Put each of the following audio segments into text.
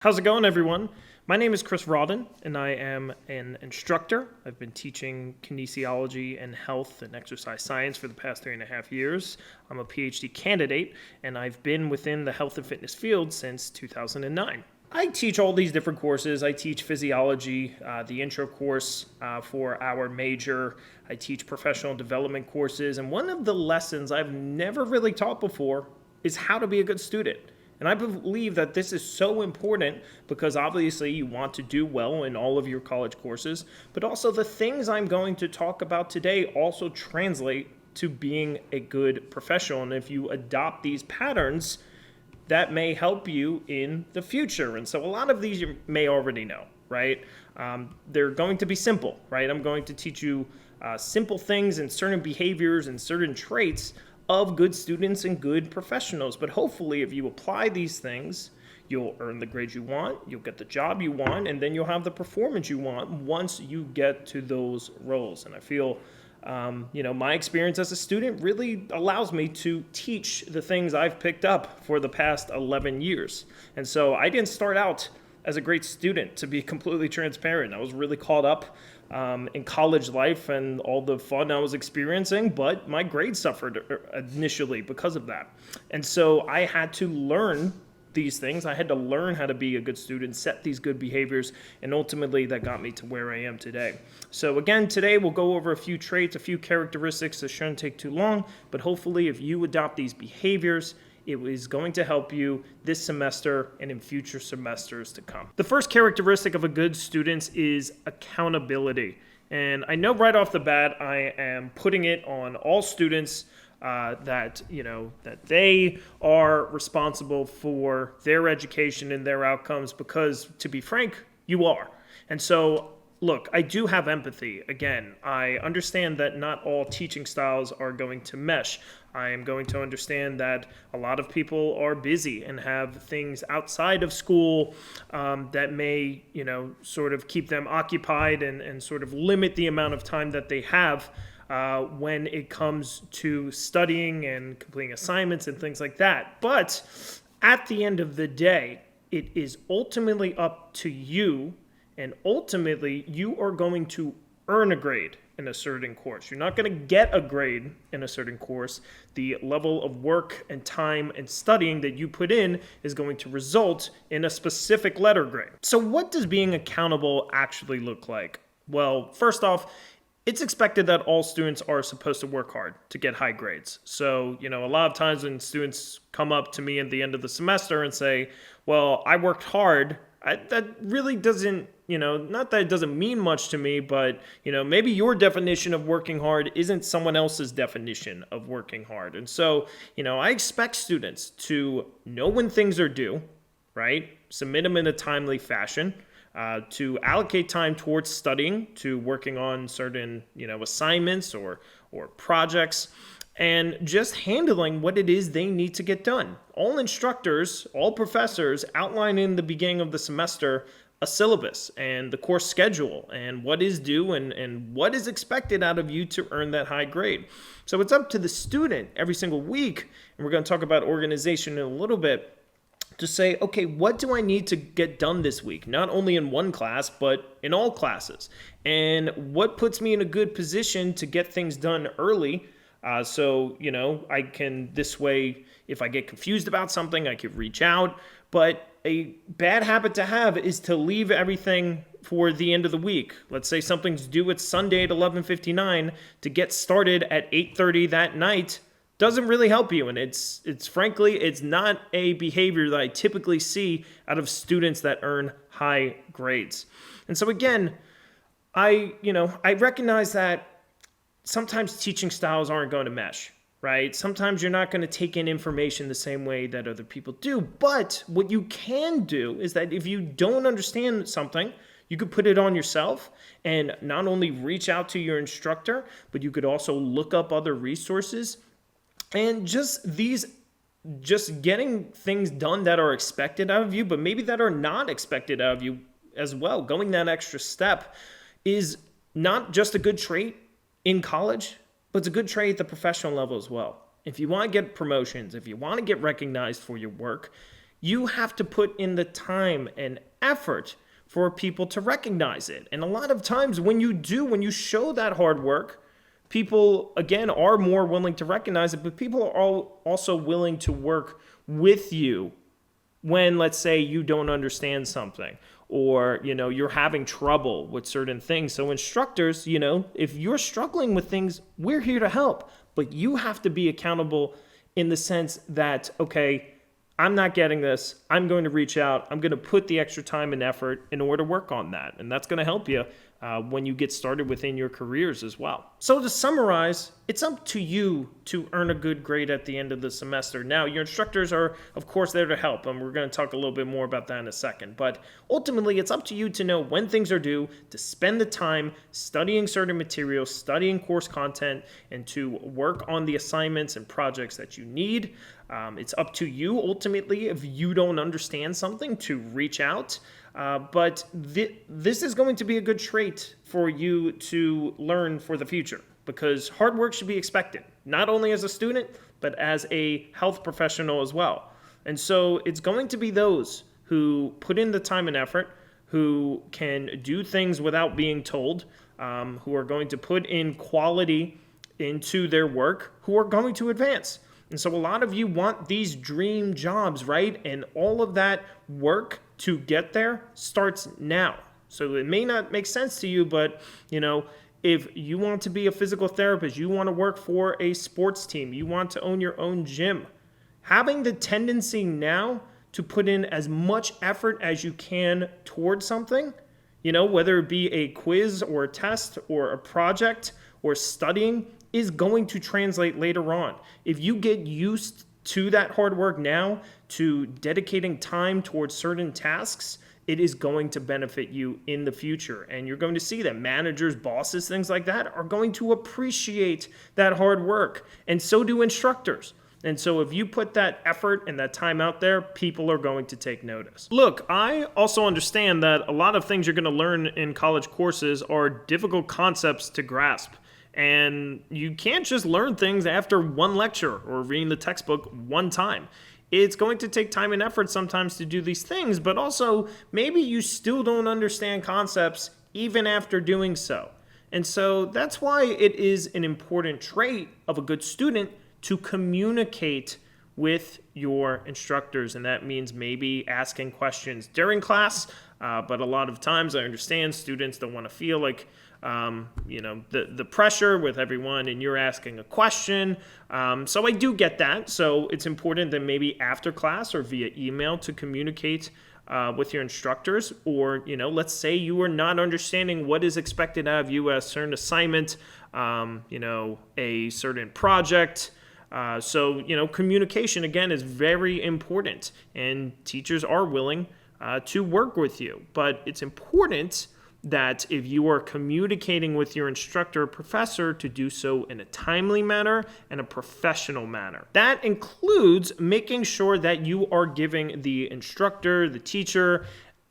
How's it going, everyone? My name is Chris Rawdon, and I am an instructor. I've been teaching kinesiology and health and exercise science for the past 3.5 years. I'm a PhD candidate, and I've been within the health and fitness field since 2009. I teach all these different courses. I teach physiology, the intro course for our major. I teach professional development courses, and one of the lessons I've never really taught before is how to be a good student. And I believe that this is so important because obviously you want to do well in all of your college courses, but also the things I'm going to talk about today also translate to being a good professional. And if you adopt these patterns, that may help you in the future. And so a lot of these you may already know, right? They're going to be simple, right? I'm going to teach you simple things and certain behaviors and certain traits of good students and good professionals. But hopefully, if you apply these things, you'll earn the grades you want, you'll get the job you want, and then you'll have the performance you want once you get to those roles. And I feel, my experience as a student really allows me to teach the things I've picked up for the past 11 years. And so I didn't start out as a great student, to be completely transparent. I was really caught up in college life and all the fun I was experiencing, but my grades suffered initially because of that. And so I had to learn these things. I had to learn how to be a good student, set these good behaviors, and ultimately that got me to where I am today. So again, today we'll go over a few traits, a few characteristics that shouldn't take too long, but hopefully if you adopt these behaviors, it is going to help you this semester and in future semesters to come. The first characteristic of a good student is accountability. And I know right off the bat, I am putting it on all students that they are responsible for their education and their outcomes because, to be frank, you are. And so look, I do have empathy. Again, I understand that not all teaching styles are going to mesh. I am going to understand that a lot of people are busy and have things outside of school that may, sort of keep them occupied and sort of limit the amount of time that they have when it comes to studying and completing assignments and things like that. But at the end of the day, it is ultimately up to you. And ultimately, you are going to earn a grade in a certain course. You're not going to get a grade in a certain course. The level of work and time and studying that you put in is going to result in a specific letter grade. So what does being accountable actually look like? Well, first off, it's expected that all students are supposed to work hard to get high grades. So, a lot of times when students come up to me at the end of the semester and say, well, I worked hard, that really doesn't, not that it doesn't mean much to me, but, maybe your definition of working hard isn't someone else's definition of working hard. And so, I expect students to know when things are due, right? Submit them in a timely fashion, to allocate time towards studying, to working on certain, assignments or projects, and just handling what it is they need to get done. All instructors, all professors outline in the beginning of the semester a syllabus and the course schedule and what is due and what is expected out of you to earn that high grade. So it's up to the student every single week, and we're going to talk about organization in a little bit, to say, okay, what do I need to get done this week? Not only in one class, but in all classes. And what puts me in a good position to get things done early? So, I can, this way, if I get confused about something, I could reach out. But a bad habit to have is to leave everything for the end of the week. Let's say something's due at Sunday at 11:59 to get started at 8:30 that night. Doesn't really help you. And it's frankly, it's not a behavior that I typically see out of students that earn high grades. And so again, I recognize that sometimes teaching styles aren't going to mesh, right? Sometimes you're not going to take in information the same way that other people do. But what you can do is that if you don't understand something, you could put it on yourself and not only reach out to your instructor, but you could also look up other resources. And just getting things done that are expected out of you, but maybe that are not expected out of you as well. Going that extra step is not just a good trait in college, but it's a good trait at the professional level as well. If you want to get promotions, if you want to get recognized for your work, You have to put in the time and effort for people to recognize it. And a lot of times when you show that hard work, people, again, are more willing to recognize it, but people are also willing to work with you when, let's say, you don't understand something, or you're having trouble with certain things. So instructors, if you're struggling with things, we're here to help, but you have to be accountable in the sense that, okay, I'm not getting this, I'm going to reach out, I'm going to put the extra time and effort in order to work on that. And that's going to help you when you get started within your careers as well. So to summarize, it's up to you to earn a good grade at the end of the semester. Now, your instructors are, of course, there to help, and we're going to talk a little bit more about that in a second. But ultimately, it's up to you to know when things are due, to spend the time studying certain materials, studying course content, and to work on the assignments and projects that you need. It's up to you, ultimately, if you don't understand something, to reach out. But this is going to be a good trait for you to learn for the future, because hard work should be expected, not only as a student, but as a health professional as well. And so it's going to be those who put in the time and effort, who can do things without being told, who are going to put in quality into their work, who are going to advance. And so a lot of you want these dream jobs, right? And all of that work to get there starts now. So it may not make sense to you, but if you want to be a physical therapist, you want to work for a sports team, you want to own your own gym, having the tendency now to put in as much effort as you can towards something, whether it be a quiz or a test or a project or studying, is going to translate later on. If you get used to that hard work now, to dedicating time towards certain tasks, it is going to benefit you in the future. And you're going to see that managers, bosses, things like that are going to appreciate that hard work. And so do instructors. And so if you put that effort and that time out there, people are going to take notice. Look, I also understand that a lot of things you're going to learn in college courses are difficult concepts to grasp. And you can't just learn things after one lecture or reading the textbook one time. It's going to take time and effort sometimes to do these things, but also maybe you still don't understand concepts even after doing so. And so that's why it is an important trait of a good student to communicate with your instructors. And that means maybe asking questions during class, but a lot of times I understand students don't want to feel like the pressure with everyone and you're asking a question. So I do get that. So it's important that maybe after class or via email to communicate with your instructors, or, let's say you are not understanding what is expected out of you as a certain assignment, a certain project. So communication, again, is very important, and teachers are willing to work with you. But it's important that if you are communicating with your instructor or professor, to do so in a timely manner and a professional manner. That includes making sure that you are giving the instructor, the teacher,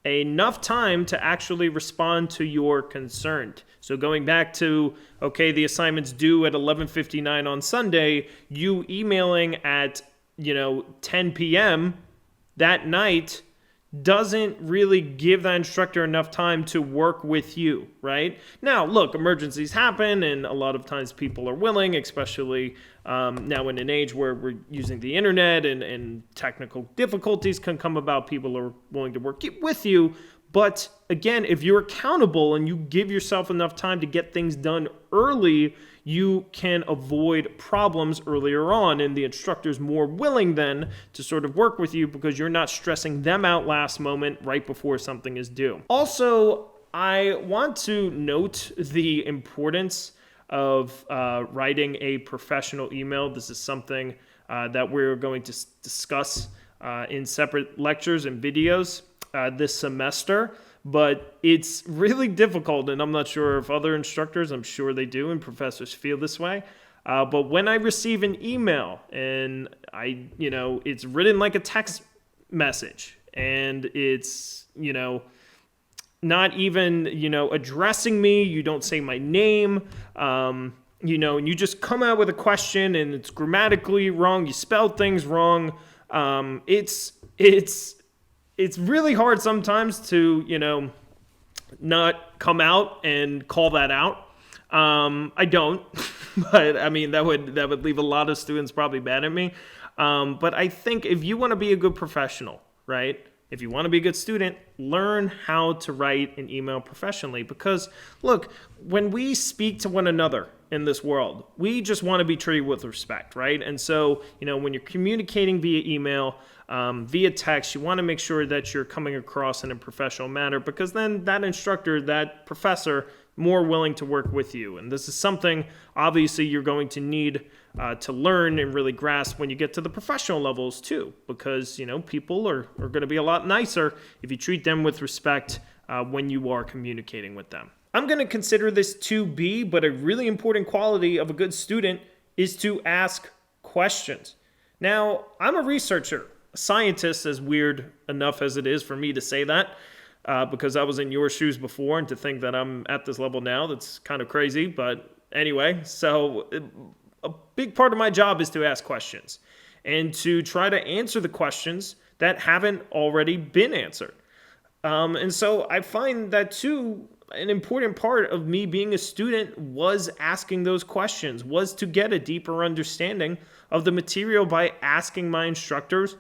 enough time to actually respond to your concern. So going back to, okay, the assignment's due at 11:59 on Sunday, you emailing at, 10 p.m. that night doesn't really give that instructor enough time to work with you, right? Now, look, emergencies happen, and a lot of times people are willing, especially now in an age where we're using the internet and technical difficulties can come about. People are willing to work with you. But again, if you're accountable and you give yourself enough time to get things done early, you can avoid problems earlier on, and the instructor's more willing then to sort of work with you because you're not stressing them out last moment right before something is due. Also, I want to note the importance of writing a professional email. This is something that we're going to discuss in separate lectures and videos this semester, but it's really difficult, and I'm not sure if other instructors, I'm sure they do, and professors feel this way. But when I receive an email and it's written like a text message, and it's, not even, addressing me, you don't say my name, and you just come out with a question and it's grammatically wrong, you spelled things wrong. It's it's really hard sometimes to, not come out and call that out. I don't, but I mean that would leave a lot of students probably mad at me. But I think if you want to be a good professional, right? If you want to be a good student, learn how to write an email professionally. Because look, when we speak to one another in this world, we just want to be treated with respect, right? And so, when you're communicating via email, via text, you want to make sure that you're coming across in a professional manner, because then that instructor, that professor, more willing to work with you. And this is something obviously you're going to need to learn and really grasp when you get to the professional levels too, because people are going to be a lot nicer if you treat them with respect when you are communicating with them. I'm going to consider this to be, but a really important quality of a good student is to ask questions. Now, I'm a researcher, a scientist, as weird enough as it is for me to say that, because I was in your shoes before, and to think that I'm at this level now, that's kind of crazy. But anyway, so a big part of my job is to ask questions and to try to answer the questions that haven't already been answered. And so I find that too, an important part of me being a student was asking those questions, was to get a deeper understanding of the material by asking my instructors.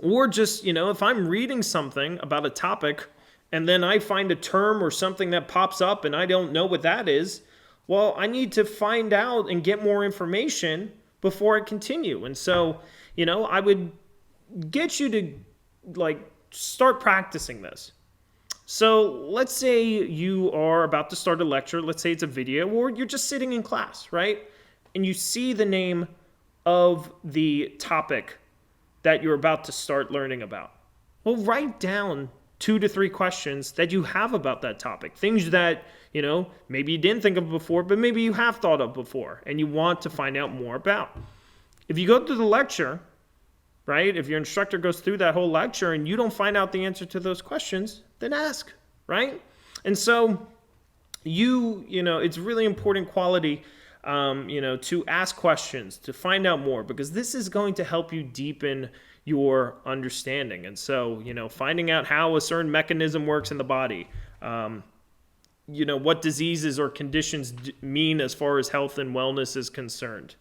Or just, if I'm reading something about a topic and then I find a term or something that pops up and I don't know what that is, well, I need to find out and get more information before I continue. And so, I would get you to start practicing this. So let's say you are about to start a lecture. Let's say it's a video, or you're just sitting in class, right? And you see the name of the topic that you're about to start learning about. Well, write down 2 to 3 questions that you have about that topic. Things that, maybe you didn't think of before, but maybe you have thought of before and you want to find out more about. If you go through the lecture, right? If your instructor goes through that whole lecture and you don't find out the answer to those questions, then ask, right? And so it's really important quality to ask questions, to find out more, because this is going to help you deepen your understanding. And so, finding out how a certain mechanism works in the body, what diseases or conditions mean as far as health and wellness is concerned.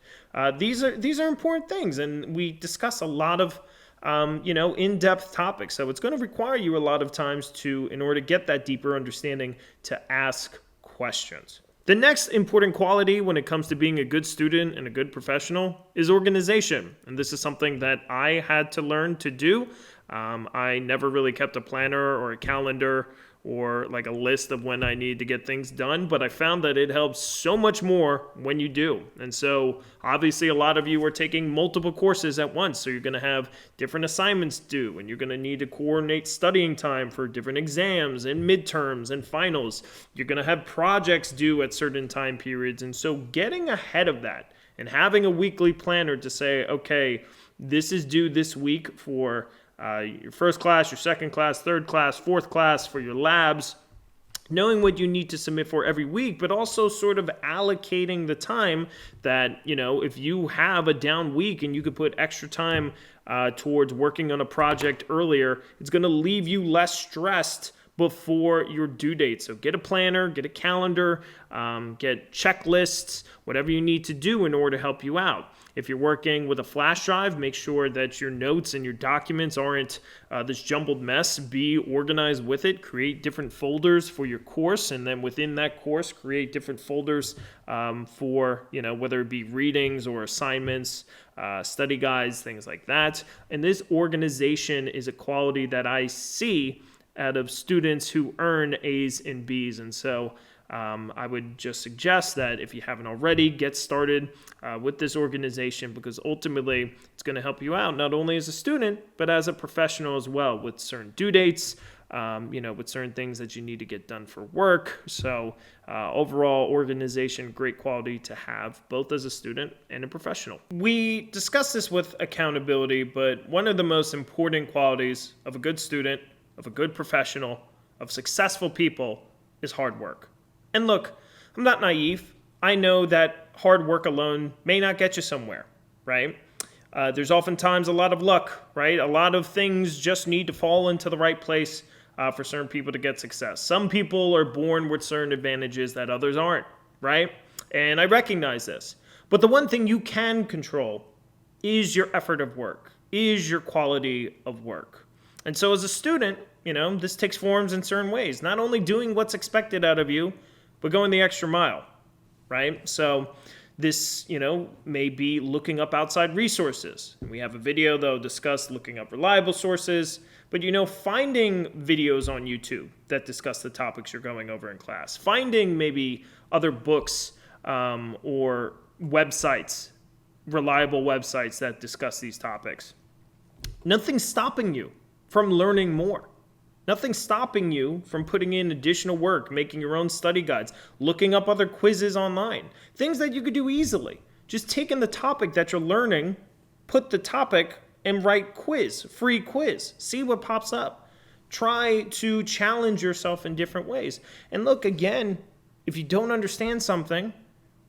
These are important things, and we discuss a lot of in-depth topics. So it's going to require you a lot of times in order to get that deeper understanding, to ask questions. The next important quality when it comes to being a good student and a good professional is organization. And this is something that I had to learn to do. I never really kept a planner or a calendar or like a list of when I need to get things done, but I found that it helps so much more when you do. And so obviously a lot of you are taking multiple courses at once, so you're going to have different assignments due, and you're going to need to coordinate studying time for different exams and midterms and finals. You're going to have projects due at certain time periods, and so getting ahead of that and having a weekly planner to say, okay, this is due this week for your first class, your second class, third class, fourth class, for your labs, knowing what you need to submit for every week, but also sort of allocating the time that, if you have a down week and you could put extra time towards working on a project earlier, it's going to leave you less stressed before your due date. So get a planner, get a calendar, get checklists, whatever you need to do in order to help you out. If you're working with a flash drive, make sure that your notes and your documents aren't this jumbled mess. Be organized with it. Create different folders for your course, and then within that course, create different folders for, whether it be readings or assignments, study guides, things like that. And this organization is a quality that I see out of students who earn A's and B's. And so I would just suggest that if you haven't already, get started with this organization, because ultimately it's going to help you out not only as a student, but as a professional as well, with certain due dates, with certain things that you need to get done for work. So overall organization, great quality to have both as a student and a professional. We discussed this with accountability, but one of the most important qualities of a good student, of a good professional, of successful people is hard work. And look, I'm not naive. I know that hard work alone may not get you somewhere, right? There's oftentimes a lot of luck, right? A lot of things just need to fall into the right place for certain people to get success. Some people are born with certain advantages that others aren't, right? And I recognize this. But the one thing you can control is your effort of work, is your quality of work. And so as a student, this takes forms in certain ways. Not only doing what's expected out of you, but going the extra mile, right? So this, may be looking up outside resources. We have a video, though, discuss looking up reliable sources. But, finding videos on YouTube that discuss the topics you're going over in class. Finding maybe other books or websites, reliable websites that discuss these topics. Nothing's stopping you from learning more. Nothing's stopping you from putting in additional work, making your own study guides, looking up other quizzes online, things that you could do easily. Just taking the topic that you're learning, put the topic and write free quiz, see what pops up. Try to challenge yourself in different ways. And look, again, if you don't understand something,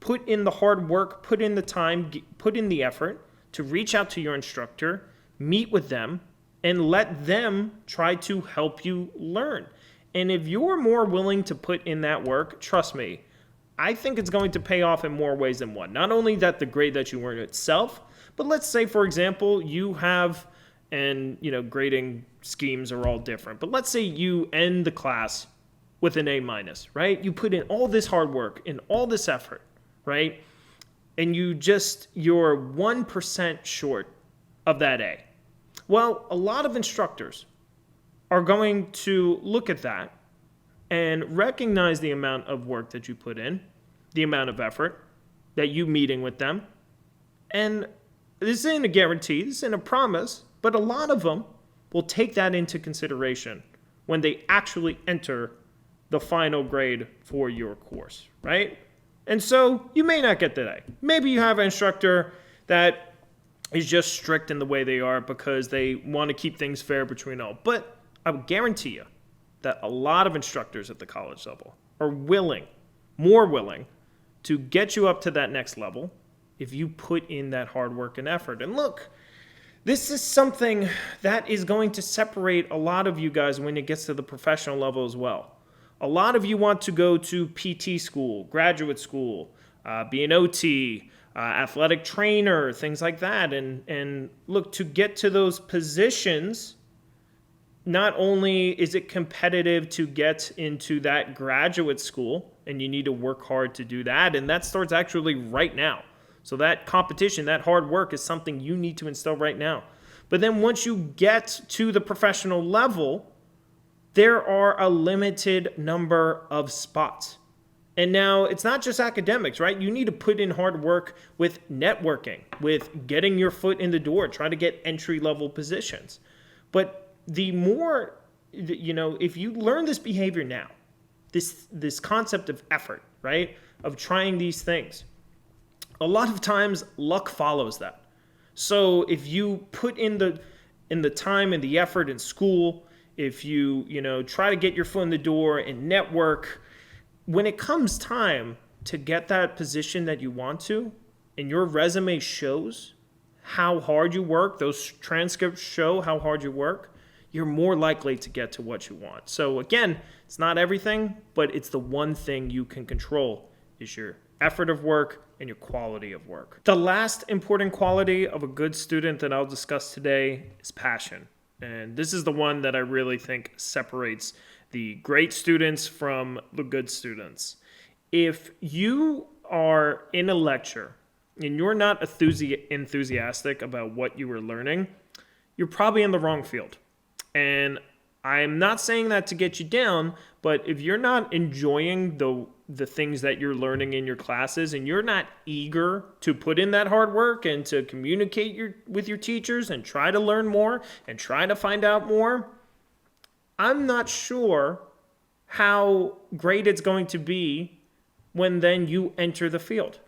put in the hard work, put in the time, put in the effort to reach out to your instructor, meet with them, and let them try to help you learn. And if you're more willing to put in that work, trust me, I think it's going to pay off in more ways than one. Not only that the grade that you earn itself, but let's say, for example, you have, and grading schemes are all different, but let's say you end the class with an A-, right? You put in all this hard work and all this effort, right? And you're 1% short of that A. Well, a lot of instructors are going to look at that and recognize the amount of work that you put in, the amount of effort that you meeting with them. And this isn't a guarantee, this isn't a promise, but a lot of them will take that into consideration when they actually enter the final grade for your course, right? And so you may not get that A. Maybe you have an instructor that is just strict in the way they are because they want to keep things fair between all. But I would guarantee you that a lot of instructors at the college level are more willing to get you up to that next level if you put in that hard work and effort. And look, this is something that is going to separate a lot of you guys when it gets to the professional level as well. A lot of you want to go to PT school, graduate school, be an OT, athletic trainer, things like that. And look, to get to those positions, not only is it competitive to get into that graduate school, and you need to work hard to do that, and that starts actually right now. So that competition, that hard work is something you need to instill right now. But then once you get to the professional level, there are a limited number of spots. And now it's not just academics, right? You need to put in hard work with networking, with getting your foot in the door, try to get entry-level positions. But the more, if you learn this behavior now, this concept of effort, right, of trying these things, a lot of times luck follows that. So if you put in the time and the effort in school, if you try to get your foot in the door and network, when it comes time to get that position that you want to, and your resume shows how hard you work, those transcripts show how hard you work, you're more likely to get to what you want. So again, it's not everything, but it's the one thing you can control is your effort of work and your quality of work. The last important quality of a good student that I'll discuss today is passion. And this is the one that I really think separates the great students from the good students. If you are in a lecture and you're not enthusiastic about what you are learning, you're probably in the wrong field. And I'm not saying that to get you down, but if you're not enjoying the things that you're learning in your classes and you're not eager to put in that hard work and to communicate with your teachers and try to learn more and try to find out more, I'm not sure how great it's going to be when then you enter the field.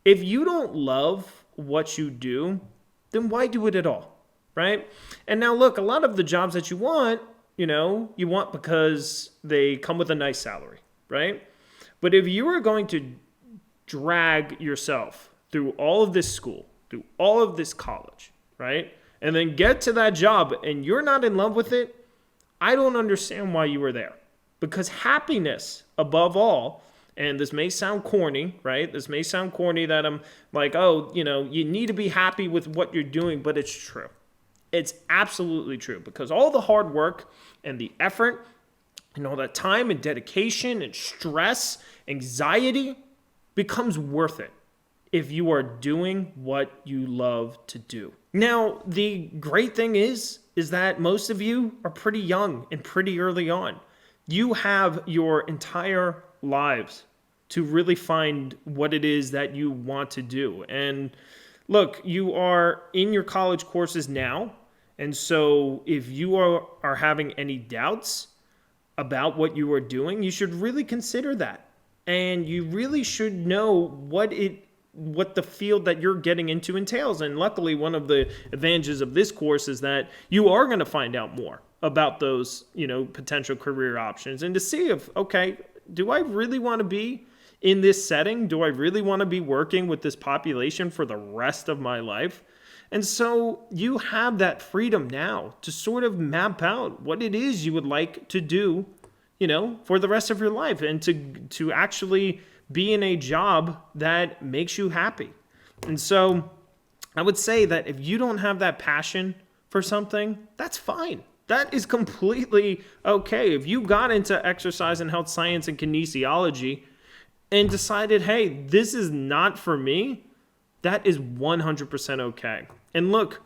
If you don't love what you do, then why do it at all, right? And now look, a lot of the jobs that you want because they come with a nice salary, right? But if you are going to drag yourself through all of this school, through all of this college, right? And then get to that job and you're not in love with it, I don't understand why you were there. Because happiness, above all, and this may sound corny, right? This may sound corny that I'm like, oh, you need to be happy with what you're doing, but it's true. It's absolutely true, because all the hard work and the effort and all that time and dedication and stress, anxiety becomes worth it if you are doing what you love to do. Now, the great thing is that most of you are pretty young and pretty early on. You have your entire lives to really find what it is that you want to do. And look, you are in your college courses now. And so if you are having any doubts about what you are doing, you should really consider that. And you really should know what the field that you're getting into entails. And luckily, one of the advantages of this course is that you are going to find out more about those, potential career options, and to see if, okay, do I really want to be in this setting? Do I really want to be working with this population for the rest of my life? And so you have that freedom now to sort of map out what it is you would like to do, for the rest of your life, and to actually be in a job that makes you happy. And so I would say that if you don't have that passion for something, that's fine. That is completely okay. If you got into exercise and health science and kinesiology and decided, hey, this is not for me, that is 100% okay. And look,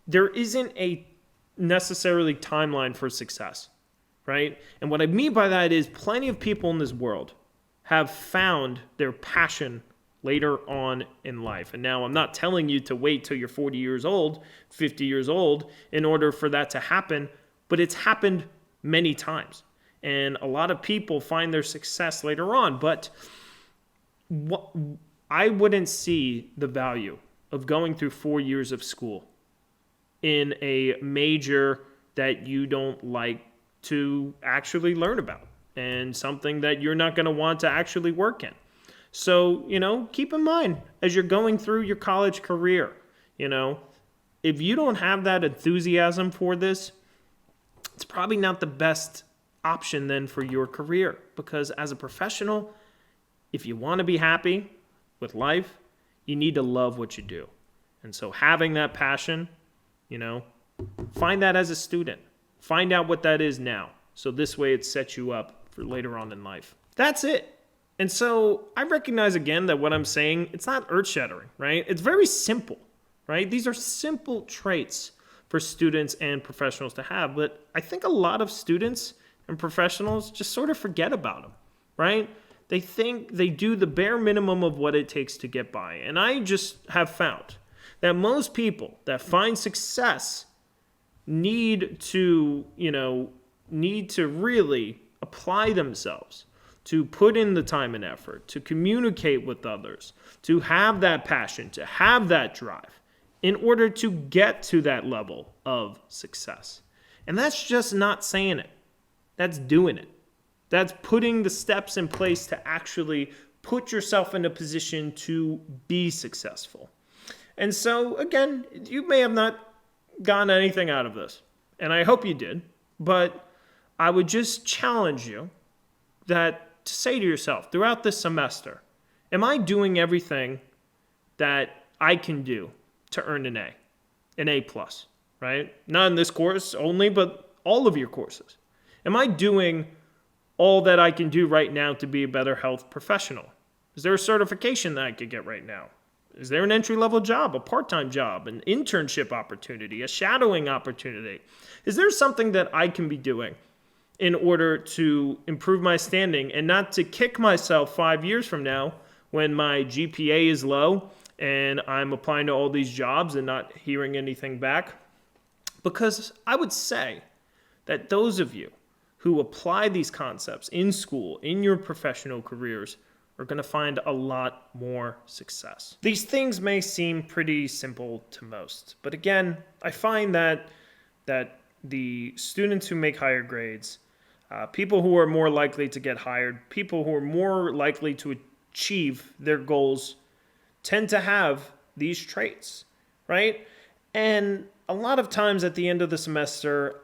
there isn't a necessarily timeline for success, right? And what I mean by that is plenty of people in this world have found their passion later on in life. And now I'm not telling you to wait till you're 40 years old, 50 years old in order for that to happen, but it's happened many times. And a lot of people find their success later on, but I wouldn't see the value of going through 4 years of school in a major that you don't like to actually learn about, and something that you're not going to want to actually work in. So, keep in mind as you're going through your college career, if you don't have that enthusiasm for this, it's probably not the best option then for your career. Because as a professional, if you want to be happy with life, you need to love what you do. And so having that passion, find that as a student. Find out what that is now. So this way it sets you up for later on in life. That's it. And so I recognize again that what I'm saying, it's not earth-shattering, right? It's very simple, right? These are simple traits for students and professionals to have. But I think a lot of students and professionals just sort of forget about them, right? They think they do the bare minimum of what it takes to get by. And I just have found that most people that find success need to really apply themselves, to put in the time and effort, to communicate with others, to have that passion, to have that drive in order to get to that level of success. And that's just not saying it. That's doing it. That's putting the steps in place to actually put yourself in a position to be successful. And so, again, you may have not gotten anything out of this, and I hope you did, but I would just challenge you to say to yourself throughout this semester, am I doing everything that I can do to earn an A plus, right? Not in this course only, but all of your courses. Am I doing all that I can do right now to be a better health professional? Is there a certification that I could get right now? Is there an entry-level job, a part-time job, an internship opportunity, a shadowing opportunity? Is there something that I can be doing in order to improve my standing and not to kick myself 5 years from now when my GPA is low and I'm applying to all these jobs and not hearing anything back? Because I would say that those of you who apply these concepts in school, in your professional careers, are going to find a lot more success. These things may seem pretty simple to most, but again, I find that the students who make higher grades, people who are more likely to get hired, people who are more likely to achieve their goals, tend to have these traits, right? And a lot of times at the end of the semester,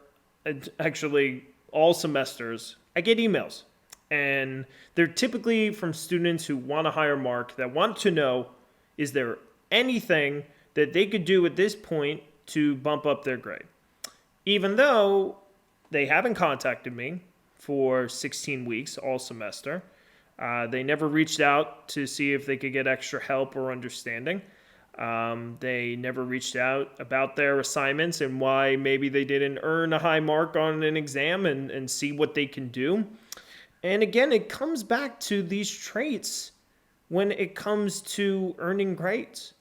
actually all semesters, I get emails. And they're typically from students who want a higher mark, that want to know, is there anything that they could do at this point to bump up their grade? Even though they haven't contacted me for 16 weeks all semester, they never reached out to see if they could get extra help or understanding. They never reached out about their assignments and why maybe they didn't earn a high mark on an exam and see what they can do. And again, it comes back to these traits when it comes to earning grades: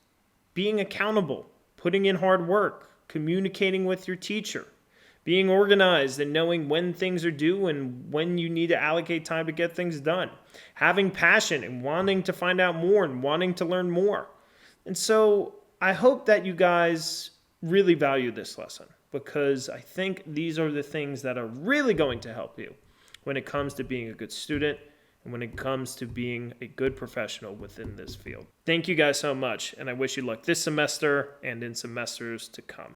being accountable, putting in hard work, communicating with your teacher, being organized and knowing when things are due and when you need to allocate time to get things done, having passion and wanting to find out more and wanting to learn more. And so I hope that you guys really value this lesson, because I think these are the things that are really going to help you when it comes to being a good student and when it comes to being a good professional within this field. Thank you guys so much, and I wish you luck this semester and in semesters to come.